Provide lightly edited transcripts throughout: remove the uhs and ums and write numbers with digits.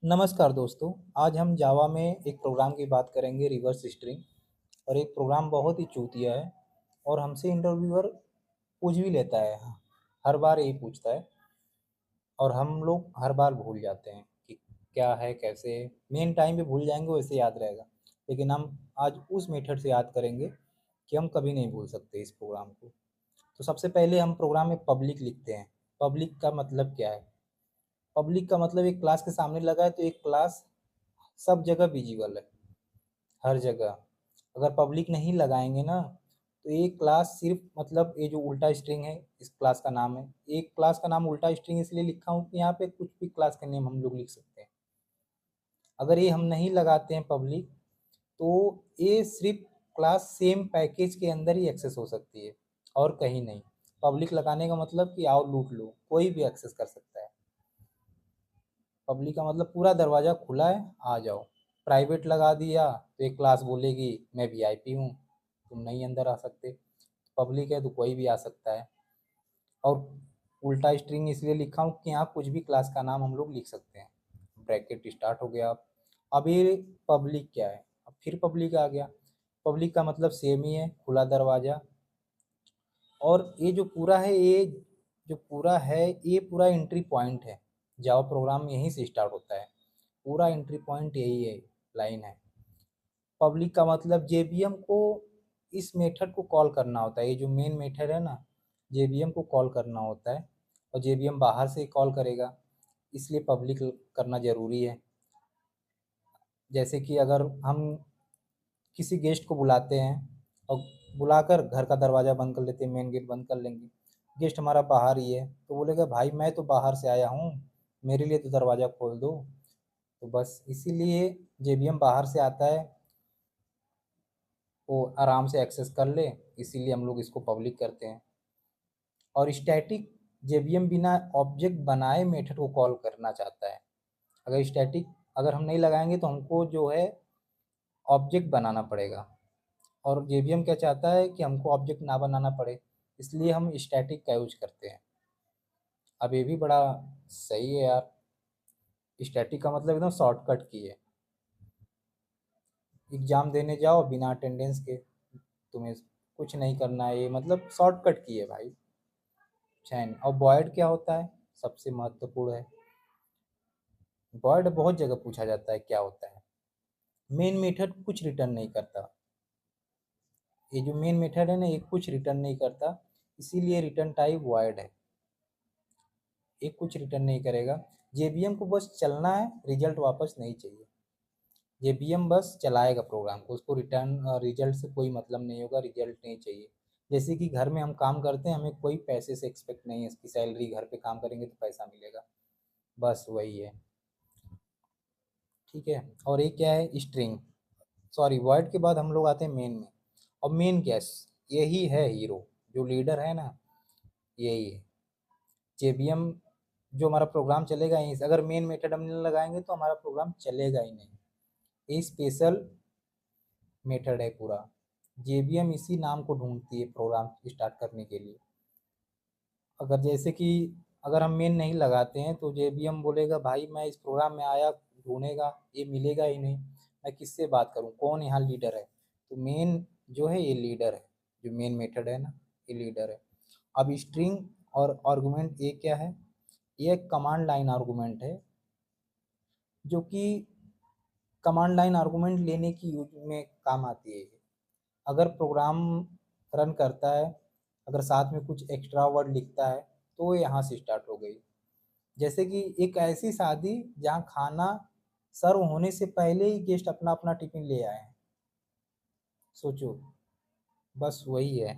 नमस्कार दोस्तों। आज हम जावा में एक प्रोग्राम की बात करेंगे, रिवर्स स्ट्रिंग। और एक प्रोग्राम बहुत ही चूतिया है और हमसे इंटरव्यूअर पूछ भी लेता है। हर बार यही पूछता है और हम लोग हर बार भूल जाते हैं कि क्या है, कैसे है। मेन टाइम पे भूल जाएंगे, वैसे याद रहेगा। लेकिन हम आज उस मेथड से याद करेंगे कि हम कभी नहीं भूल सकते इस प्रोग्राम को। तो सबसे पहले हम प्रोग्राम में पब्लिक लिखते हैं। पब्लिक का मतलब क्या है? पब्लिक का मतलब एक क्लास के सामने लगा है तो एक क्लास सब जगह विजिबल है, हर जगह। अगर पब्लिक नहीं लगाएंगे ना, तो एक क्लास सिर्फ, मतलब ये जो उल्टा स्ट्रिंग है, इस क्लास का नाम है। एक क्लास का नाम उल्टा स्ट्रिंग इसलिए लिखा हूँ कि यहाँ पे कुछ भी क्लास का नेम हम लोग लिख सकते हैं। अगर ये हम नहीं लगाते हैं पब्लिक, तो ये सिर्फ क्लास सेम पैकेज के अंदर ही एक्सेस हो सकती है और कहीं नहीं। पब्लिक लगाने का मतलब कि आओ लूट लो, कोई भी एक्सेस कर सकता है। पब्लिक का मतलब पूरा दरवाज़ा खुला है, आ जाओ। प्राइवेट लगा दिया तो एक क्लास बोलेगी मैं वीआईपी हूँ, तुम नहीं अंदर आ सकते। पब्लिक है तो कोई भी आ सकता है। और उल्टा स्ट्रिंग इसलिए लिखा हूँ कि यहाँ कुछ भी क्लास का नाम हम लोग लिख सकते हैं। ब्रैकेट स्टार्ट हो गया। अब ये पब्लिक क्या है? अब फिर पब्लिक आ गया। पब्लिक का मतलब सेम ही है, खुला दरवाज़ा। और ये जो पूरा है, ये पूरा एंट्री पॉइंट है। जावा प्रोग्राम यहीं से स्टार्ट होता है। पूरा एंट्री पॉइंट यही है, लाइन है। पब्लिक का मतलब जेबीएम को इस मेथड को कॉल करना होता है। ये जो मेन मेथड है ना, जेबीएम को कॉल करना होता है। और जेबीएम बाहर से कॉल करेगा, इसलिए पब्लिक करना ज़रूरी है। जैसे कि अगर हम किसी गेस्ट को बुलाते हैं और बुलाकर घर का दरवाज़ा बंद कर लेते हैं, मेन गेट बंद कर लेंगे। गेस्ट हमारा बाहर ही है तो बोलेगा भाई मैं तो बाहर से आया हूँ, मेरे लिए तो दरवाज़ा खोल दो। तो बस इसीलिए जेबीएम बाहर से आता है, वो आराम से एक्सेस कर ले, इसीलिए हम लोग इसको पब्लिक करते हैं। और स्टैटिक जेबीएम बिना ऑब्जेक्ट बनाए मेथड को कॉल करना चाहता है। अगर हम नहीं लगाएंगे तो हमको जो है ऑब्जेक्ट बनाना पड़ेगा। और जेबीएम क्या चाहता है कि हमको ऑब्जेक्ट ना बनाना पड़े, इसलिए हम स्टैटिक का यूज करते हैं। अब ये भी बड़ा सही है यार। स्टैटिक का मतलब एकदम शॉर्टकट की है। एग्जाम देने जाओ बिना अटेंडेंस के, तुम्हें कुछ नहीं करना है, ये मतलब शॉर्टकट की है भाई। चैन। और बॉयड क्या होता है? सबसे महत्वपूर्ण है। बॉयड बहुत जगह पूछा जाता है क्या होता है। मेन मेथड कुछ रिटर्न नहीं करता। ये जो मेन मेथड है ना, ये कुछ रिटर्न नहीं करता, इसीलिए रिटर्न टाइप वॉइड है। ये कुछ रिटर्न नहीं करेगा। जेबीएम को बस चलना है, रिजल्ट वापस नहीं चाहिए। जेबीएम बस चलाएगा प्रोग्राम को, उसको रिटर्न रिजल्ट से कोई मतलब नहीं होगा, रिजल्ट नहीं चाहिए। जैसे कि घर में हम काम करते हैं, हमें कोई पैसे से एक्सपेक्ट नहीं है इसकी सैलरी, घर पे काम करेंगे तो पैसा मिलेगा, बस वही है। ठीक है। और ये क्या है? स्ट्रिंग। सॉरी, वर्ड के बाद हम लोग आते हैं मेन में। और मेन क्या है? यही है हीरो, जो लीडर है ना, यही है। जेबीएम जो हमारा प्रोग्राम चलेगा यहीं से। अगर मेन मेथड हम नहीं लगाएंगे तो हमारा प्रोग्राम चलेगा ही नहीं। ये स्पेशल मेथड है पूरा। जेबीएम इसी नाम को ढूंढती है प्रोग्राम स्टार्ट करने के लिए। अगर जैसे कि अगर हम मेन नहीं लगाते हैं तो जेबीएम बोलेगा भाई मैं इस प्रोग्राम में आया, ढूंढेगा, ये मिलेगा ही नहीं, मैं किससे बात करूं, कौन यहाँ लीडर है? तो मेन जो है ये लीडर है, जो मेन मेथड है ना, ये लीडर है। अब स्ट्रिंग और आर्गुमेंट ये क्या है? ये एक कमांड लाइन आर्गुमेंट है, जो कि कमांड लाइन आर्गुमेंट लेने की यूज में काम आती है। अगर प्रोग्राम रन करता है, अगर साथ में कुछ एक्स्ट्रा वर्ड लिखता है, तो यहाँ से स्टार्ट हो गई। जैसे कि एक ऐसी शादी जहाँ खाना सर्व होने से पहले ही गेस्ट अपना अपना टिफिन ले आए हैं। सोचो, बस वही है।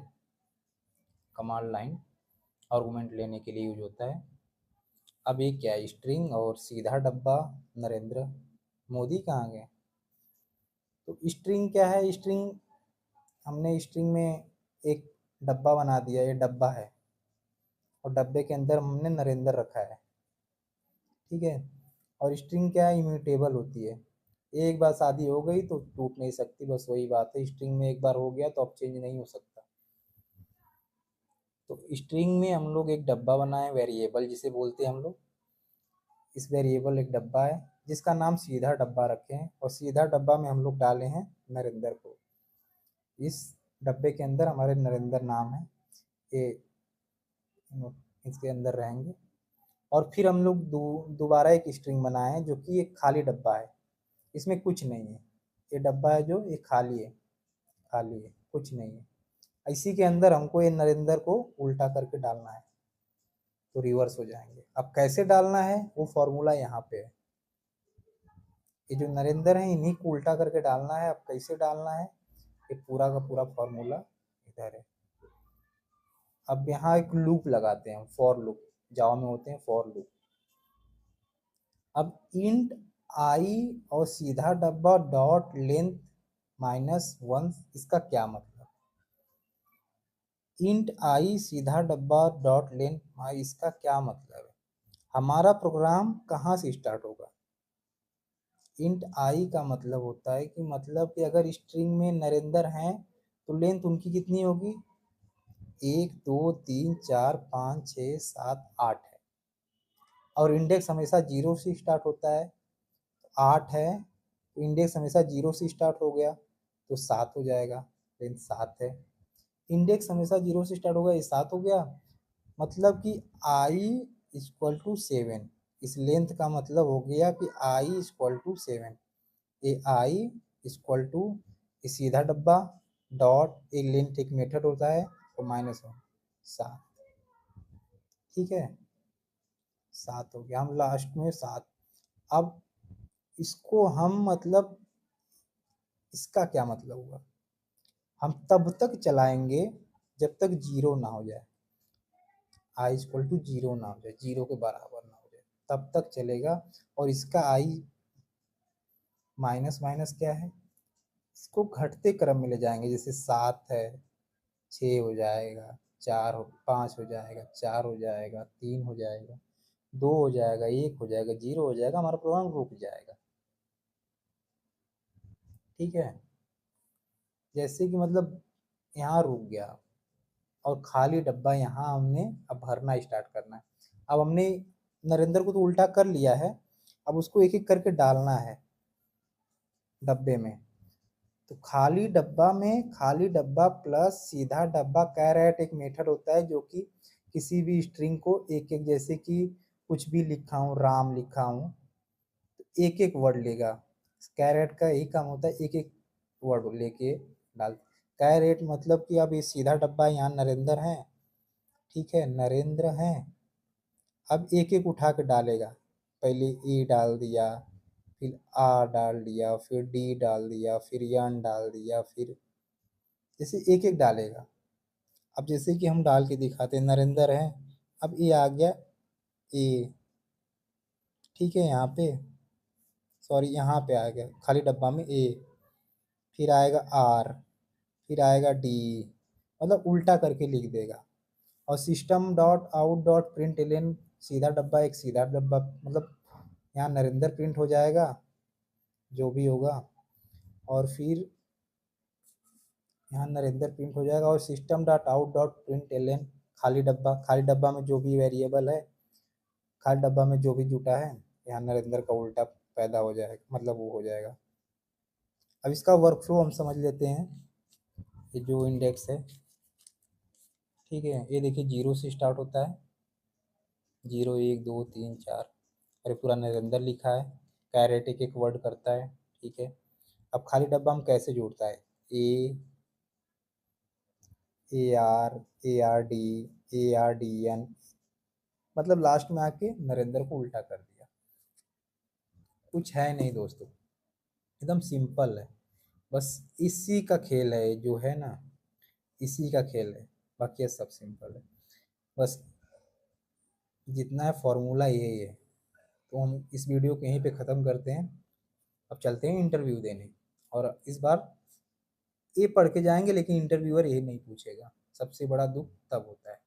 कमांड लाइन आर्गुमेंट लेने के लिए यूज होता है। अब ये क्या है? स्ट्रिंग और सीधा डब्बा। नरेंद्र मोदी कहाँ गए? तो स्ट्रिंग क्या है? स्ट्रिंग, हमने स्ट्रिंग में एक डब्बा बना दिया, ये डब्बा है। और डब्बे के अंदर हमने नरेंद्र रखा है। ठीक है। और स्ट्रिंग क्या है? इम्यूटेबल होती है। एक बार शादी हो गई तो टूट नहीं सकती, बस वही बात है। स्ट्रिंग में एक बार हो गया तो अब चेंज नहीं हो सकता। तो स्ट्रिंग में हम लोग एक डब्बा बनाए, वेरिएबल जिसे बोलते हैं हम लोग। इस वेरिएबल एक डब्बा है, जिसका नाम सीधा डब्बा रखे हैं, और सीधा डब्बा में हम लोग डाले हैं नरेंद्र को। इस डब्बे के अंदर हमारे नरेंद्र नाम है, ये इसके अंदर रहेंगे। और फिर हम लोग दोबारा एक स्ट्रिंग बनाए हैं जो कि एक खाली डब्बा है, इसमें कुछ नहीं है। ये डब्बा है जो ये खाली है, खाली है, कुछ नहीं है। इसी के अंदर हमको ये नरेंद्र को उल्टा करके डालना है, तो रिवर्स हो जाएंगे। अब कैसे डालना है वो फॉर्मूला यहाँ पे है। ये जो नरेंद्र है इन्हीं को उल्टा करके डालना है। अब कैसे डालना है ये पूरा का पूरा फॉर्मूला इधर है। अब यहाँ एक लूप लगाते हैं, फॉर लूप, जावा में होते हैं फॉर लूप। अब इंट आई और सीधा डब्बा डॉट लेंथ -1, इसका क्या मतलब? इंट आई सीधा डब्बा डॉट लेंथ, इसका क्या मतलब है? हमारा प्रोग्राम कहाँ से स्टार्ट होगा? इंट आई का मतलब होता है कि मतलब कि अगर स्ट्रिंग में नरेंद्र हैं तो लेंथ उनकी कितनी होगी? 1 2 3 4 5 6 7 8 है, और इंडेक्स हमेशा 0 से स्टार्ट होता है। 8 है तो इंडेक्स हमेशा 0 से स्टार्ट हो गया तो 7 हो जाएगा, लेंथ 7 है। इंडेक्स हमेशा 0 से स्टार्ट होगा, ये 7 हो गया। मतलब कि आई इक्वल टू 7, इस लेंथ का मतलब हो गया कि I equal to 7। A I equal to सीधा डब्बा डॉट एक लेंथ एक मेथड होता है और -1 7। ठीक है, 7 हो गया, हम लास्ट में 7। अब इसको हम मतलब इसका क्या मतलब हुआ? हम तब तक चलाएंगे जब तक 0 ना हो जाए, आई इक्वल टू 0 ना हो जाए, 0 के बराबर ना हो जाए, तब तक चलेगा। और इसका आई माइनस माइनस क्या है, इसको घटते क्रम में ले जाएंगे। जैसे 7 है, 6 हो जाएगा, 4 हो 5 हो जाएगा, 4 हो जाएगा, 3 हो जाएगा, 2 हो जाएगा, 1 हो जाएगा, 0 हो जाएगा, हमारा प्रोग्राम रुक जाएगा। ठीक है, जैसे कि मतलब यहाँ रुक गया और खाली डब्बा यहाँ हमने अब भरना स्टार्ट करना है। अब हमने नरेंद्र को तो उल्टा कर लिया है, अब उसको एक एक करके डालना है डब्बे में। तो खाली डब्बा में खाली डब्बा प्लस सीधा डब्बा कैरेट एक मेथड होता है जो कि किसी भी स्ट्रिंग को एक एक, जैसे कि कुछ भी लिखा हूँ, राम लिखा हूँ, तो एक एक वर्ड लेगा। कैरेट का यही काम होता है, एक एक वर्ड लेके डाल। कैरेट मतलब कि अब ये सीधा डब्बा यहाँ नरेंद्र है, ठीक है, नरेंद्र हैं। अब एक एक उठा के डालेगा, पहले ए डाल दिया, फिर आर डाल दिया, फिर डी डाल दिया, फिर यन डाल दिया, फिर जैसे एक एक डालेगा। अब जैसे कि हम डाल के दिखाते हैं, नरेंद्र हैं, अब ए आ गया, ए, ठीक है, यहाँ पे सॉरी यहाँ पे आ गया खाली डब्बा में ए, फिर आएगा आर, फिर आएगा डी, मतलब उल्टा करके लिख देगा। और system dot out dot println, सीधा डब्बा एक सीधा डब्बा, मतलब यहाँ नरेंद्र प्रिंट हो जाएगा जो भी होगा, और फिर यहाँ नरेंद्र प्रिंट हो जाएगा। और system dot out dot println खाली डब्बा, खाली डब्बा में जो भी वेरिएबल है, खाली डब्बा में जो भी जुटा है, यहाँ नरेंद्र का उल्टा पैदा हो जाएगा, मतलब वो हो जाएगा। अब इसका वर्कफ्लो हम समझ लेते हैं। ये जो इंडेक्स है, ठीक है, ये देखिए 0 से स्टार्ट होता है, 0 1 2 3 4, अरे पूरा नरेंद्र लिखा है, कैरेट एक एक वर्ड करता है, ठीक है। अब खाली डब्बा हम कैसे जोड़ता है, A R D, A R D N, मतलब लास्ट में आके नरेंद्र को उल्टा कर दिया। कुछ है नहीं दोस्तों, एकदम सिंपल है, बस इसी का खेल है जो है ना, इसी का खेल है, बाकी सब सिंपल है। बस जितना है फॉर्मूला यही है। तो हम इस वीडियो को यहीं पे ख़त्म करते हैं। अब चलते हैं इंटरव्यू देने, और इस बार ये पढ़ के जाएंगे लेकिन इंटरव्यूअर यही नहीं पूछेगा, सबसे बड़ा दुख तब होता है।